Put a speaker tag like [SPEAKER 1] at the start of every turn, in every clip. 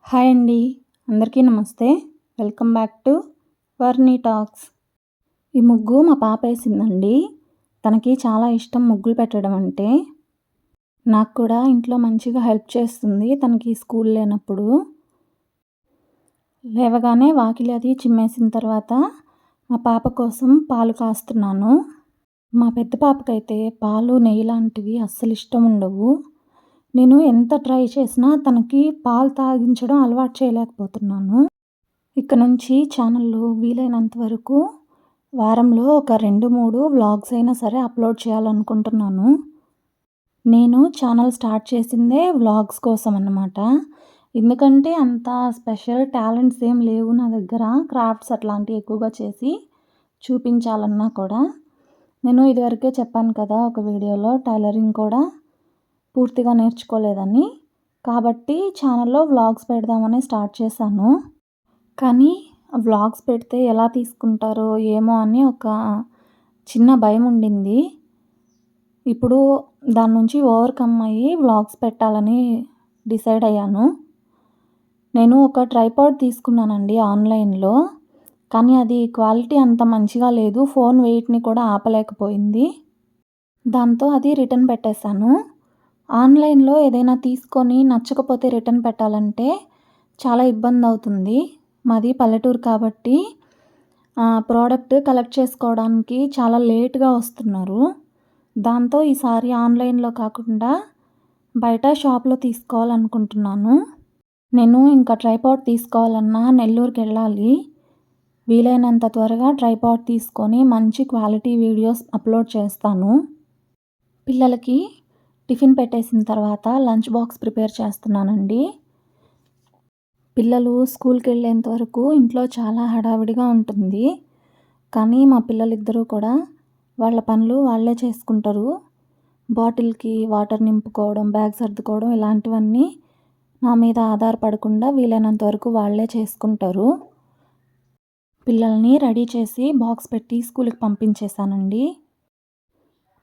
[SPEAKER 1] Hi అండి. అందరికీ నమస్తే. Welcome back to Varni talks. ఈ ముగ్గు మా పాప వేసిందండి. తనకి చాలా ఇష్టం ముగ్గులు పెట్టడం అంటే. నాకు కూడా ఇంట్లో మంచిగా హెల్ప్ చేస్తుంది తనకి స్కూల్ లేనప్పుడు. లేవగానే వాకిలి అది చిమ్మేసిన తర్వాత మా పాప కోసం పాలు కాస్తున్నాను. మా పెద్ద పాపకైతే పాలు నెయ్యి లాంటివి అస్సలు ఇష్టం ఉండవు. నేను ఎంత ట్రై చేసినా తనకి పాలు తాగించడం అలవాటు చేయలేకపోతున్నాను. ఇక నుంచి ఛానల్‌లో వీలైనంత వరకు వారంలో ఒక 2, 3 వ్లాగ్స్ అయినా సరే అప్లోడ్ చేయాలనుకుంటున్నాను. నేను ఛానల్ స్టార్ట్ చేసిందే వ్లాగ్స్ కోసం అన్నమాట. ఎందుకంటే అంత స్పెషల్ టాలెంట్స్ ఏం లేవు నా దగ్గర. క్రాఫ్ట్స్ అట్లాంటివి ఎక్కువగా చేసి చూపించాలన్నా కూడా. నేను ఇదివరకే చెప్పాను కదా ఒక వీడియోలో టైలరింగ్ కూడా పూర్తిగా నేర్చుకోలేదని. కాబట్టి ఛానల్‌లో వ్లాగ్స్ పెడదామని స్టార్ట్ చేశాను. కానీ వ్లాగ్స్ పెడితే ఎలా తీసుకుంటారో ఏమో అని ఒక చిన్న భయం ఉండింది. ఇప్పుడు దాని నుంచి ఓవర్‌కమ్ అయ్యి వ్లాగ్స్ పెట్టాలని డిసైడ్ అయ్యాను. నేను ఒక ట్రైపాడ్ తీసుకున్నానండి ఆన్‌లైన్‌లో. కానీ అది క్వాలిటీ అంత మంచిగా లేదు. ఫోన్ వెయిట్‌ని కూడా ఆపలేకపోయింది. దాంతో అది రిటర్న్ పెట్టేశాను. ఆన్‌లైన్‌లో ఏదైనా తీసుకొని నచ్చకపోతే రిటర్న్ పెట్టాలంటే చాలా ఇబ్బందవుతుంది. మాది పల్లెటూరు కాబట్టి ప్రోడక్ట్ కలెక్ట్ చేసుకోవడానికి చాలా లేట్‌గా వస్తున్నారు. దాంతో ఈసారి ఆన్‌లైన్‌లో కాకుండా బయట షాప్‌లో తీసుకోవాలనుకుంటున్నాను. నేను ఇంకా ట్రైపాడ్ తీసుకోవాలన్నా నెల్లూరుకెళ్ళాలి. వీలైనంత త్వరగా ట్రైపాడ్ తీసుకొని మంచి క్వాలిటీ వీడియోస్ అప్లోడ్ చేస్తాను. పిల్లలకి టిఫిన్ పెట్టేసిన తర్వాత లంచ్ బాక్స్ ప్రిపేర్ చేస్తున్నానండి. పిల్లలు స్కూల్‌కెళ్ళేంత వరకు ఇంట్లో చాలా హడావిడిగా ఉంటుంది. కానీ మా పిల్లలిద్దరూ కూడా వాళ్ళ పనులు వాళ్ళే చేసుకుంటారు. బాటిల్‌కి వాటర్ నింపుకోవడం, బ్యాగ్ సర్దుకోవడం ఇలాంటివన్నీ నా మీద ఆధారపడకుండా వీలైనంత వరకు వాళ్ళే చేసుకుంటారు. పిల్లల్ని రెడీ చేసి బాక్స్ పెట్టి స్కూల్‌కి పంపించేశానండి.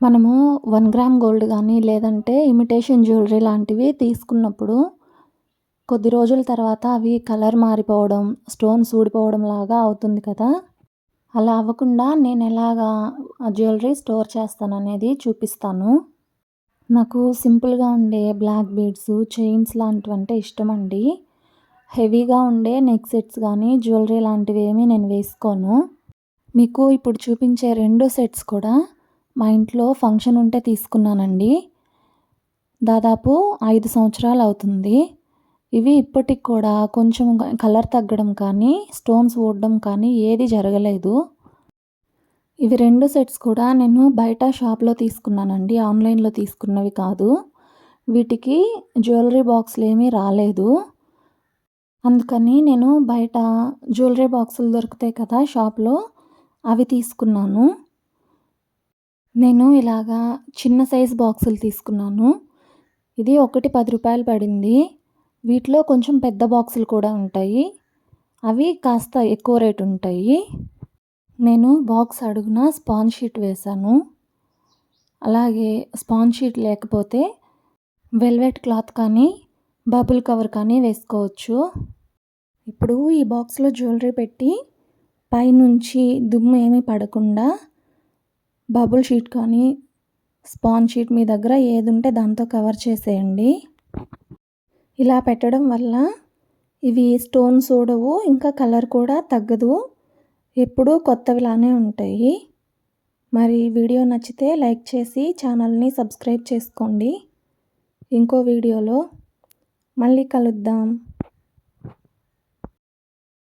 [SPEAKER 1] మనము 1 గ్రామ్ గోల్డ్ కానీ లేదంటే ఇమిటేషన్ జ్యువెలరీ లాంటివి తీసుకున్నప్పుడు కొద్ది రోజుల తర్వాత అవి కలర్ మారిపోవడం, స్టోన్స్ ఊడిపోవడం లాగా అవుతుంది కదా! అలా అవ్వకుండా నేను ఎలాగా జ్యువెలరీ స్టోర్ చేస్తాననేది చూపిస్తాను. నాకు సింపుల్‌గా ఉండే బ్లాక్ బీడ్స్, చైన్స్ లాంటివంటే ఇష్టమండి. హెవీగా ఉండే నెక్ సెట్స్ కానీ జ్యువెలరీ లాంటివి ఏమీ నేను వేసుకోను. మీకు ఇప్పుడు చూపించే 2 సెట్స్ కూడా మా ఇంట్లో ఫంక్షన్ ఉంటే తీసుకున్నానండి. దాదాపు 5 సంవత్సరాలు అవుతుంది. ఇవి ఇప్పటికి కూడా కొంచెం కలర్ తగ్గడం కానీ, స్టోన్స్ ఊడడం కానీ ఏది జరగలేదు. ఇవి 2 సెట్స్ కూడా నేను బయట షాప్‌లో తీసుకున్నానండి. ఆన్‌లైన్‌లో తీసుకున్నవి కాదు. వీటికి జ్యువెలరీ బాక్స్‌లు ఏమీ రాలేదు. అందుకని నేను బయట జ్యువెలరీ బాక్సులు దొరుకుతాయి కదా షాప్‌లో, అవి తీసుకున్నాను. నేను ఇలాగా చిన్న సైజు బాక్సులు తీసుకున్నాను. ఇది ఒకటి రూ. 10 పడింది. వీటిలో కొంచెం పెద్ద బాక్సులు కూడా ఉంటాయి. అవి కాస్త ఎక్కువ రేటు ఉంటాయి. నేను బాక్స్ అడుగున స్పాంజ్ షీట్ వేశాను. అలాగే స్పాంజ్ షీట్ లేకపోతే వెల్వెట్ క్లాత్ కానీ, బబుల్ కవర్ కానీ వేసుకోవచ్చు. ఇప్పుడు ఈ బాక్స్‌లో జ్యువెలరీ పెట్టి పైనుంచి దుమ్ము ఏమీ పడకుండా బబుల్ షీట్ కానీ, స్పాంజ్ షీట్ మీ దగ్గర ఏదుంటే దాంతో కవర్ చేసేయండి. ఇలా పెట్టడం వల్ల ఇవి స్టోన్స్ ఊడవు, ఇంకా కలర్ కూడా తగ్గదు. ఎప్పుడూ కొత్తవిలానే ఉంటాయి. మరి వీడియో నచ్చితే లైక్ చేసి ఛానల్‌ని సబ్స్క్రైబ్ చేసుకోండి. ఇంకో వీడియోలో మళ్ళీ కలుద్దాం.